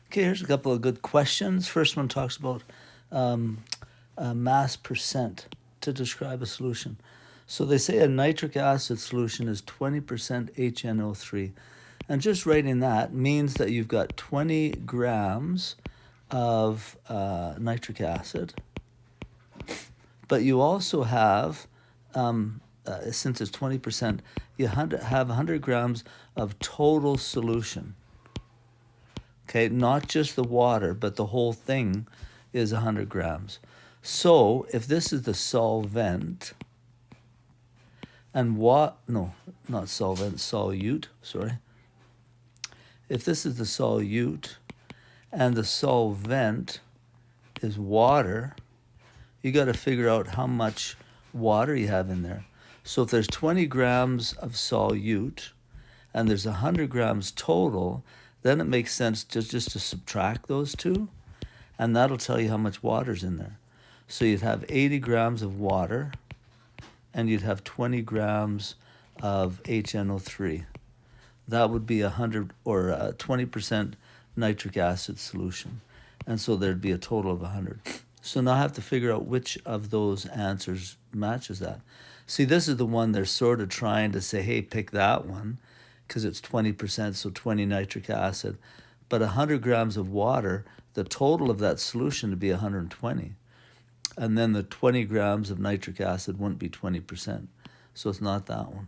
Okay, here's a couple of good questions. First one talks about mass percent to describe a solution. So they say a nitric acid solution is 20% HNO3. And just writing that means that you've got 20 grams of nitric acid, but you also have, since it's 20%, you have 100 grams of total solution. Okay, not just the water, but the whole thing is 100 grams. So if this is the solvent, and not solvent, solute, sorry. If this is the solute and the solvent is water, you got to figure out how much water you have in there. So if there's 20 grams of solute and there's 100 grams total, then it makes sense just to subtract those two, and that'll tell you how much water's in there. So you'd have 80 grams of water, and you'd have 20 grams of HNO3. That would be 100 or 20% nitric acid solution. And so there'd be a total of 100. So now I have to figure out which of those answers matches that. See, this is the one they're sort of trying to say, hey, pick that one, because it's 20%, so 20 nitric acid. But 100 grams of water, the total of that solution would be 120. And then the 20 grams of nitric acid wouldn't be 20%. So it's not that one.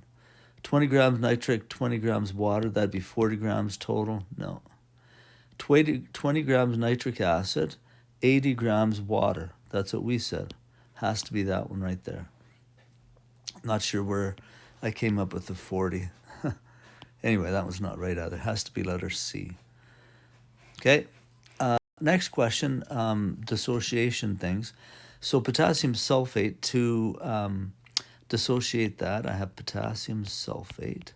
20 grams nitric, 20 grams water, that'd be 40 grams total? No. 20 grams nitric acid, 80 grams water. That's what we said. Has to be that one right there. Not sure where I came up with the 40. Anyway, that was not right either. Has to be letter C. Okay. Next question, dissociation things. So potassium sulfate, to dissociate that, I have potassium sulfate.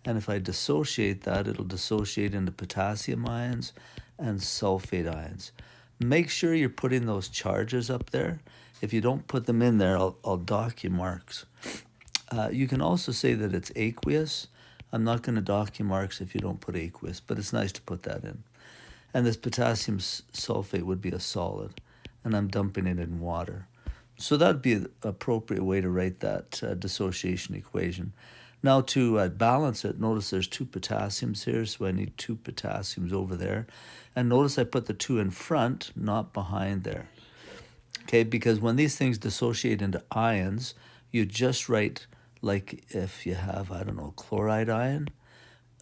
And if I dissociate that, it'll dissociate into potassium ions and sulfate ions. Make sure you're putting those charges up there. If you don't put them in there, I'll dock you marks. You can also say that it's aqueous. I'm not going to dock you marks if you don't put aqueous, but it's nice to put that in. And this potassium sulfate would be a solid, and I'm dumping it in water. So that would be an appropriate way to write that dissociation equation. Now to balance it, notice there's 2 potassiums here, so I need 2 potassiums over there. And notice I put the 2 in front, not behind there. Okay, because when these things dissociate into ions, you just write, like if you have, I don't know, chloride ion,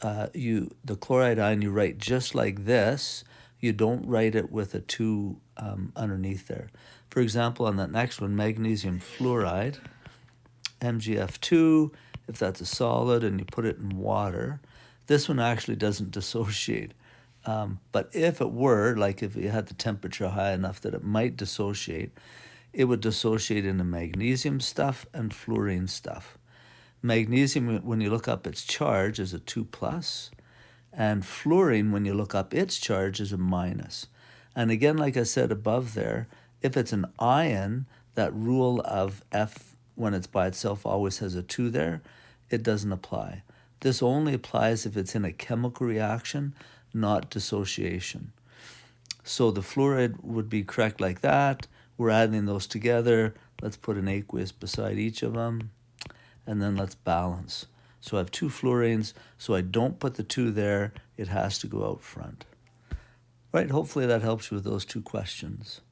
the chloride ion you write just like this. You don't write it with a 2 underneath there. For example, on that next one, magnesium fluoride, MgF2, if that's a solid and you put it in water, this one actually doesn't dissociate. But if it were, like if you had the temperature high enough that it might dissociate, it would dissociate into magnesium stuff and fluorine stuff. Magnesium, when you look up its charge, is a 2+, and fluorine, when you look up its charge, is a minus. And again, like I said above there, if it's an ion, that rule of F when it's by itself always has a 2 there, it doesn't apply. This only applies if it's in a chemical reaction, not dissociation. So the fluoride would be correct like that. We're adding those together. Let's put an aqueous beside each of them, and then let's balance. So I have 2 fluorines, so I don't put the 2 there. It has to go out front. Right, hopefully that helps you with those 2 questions.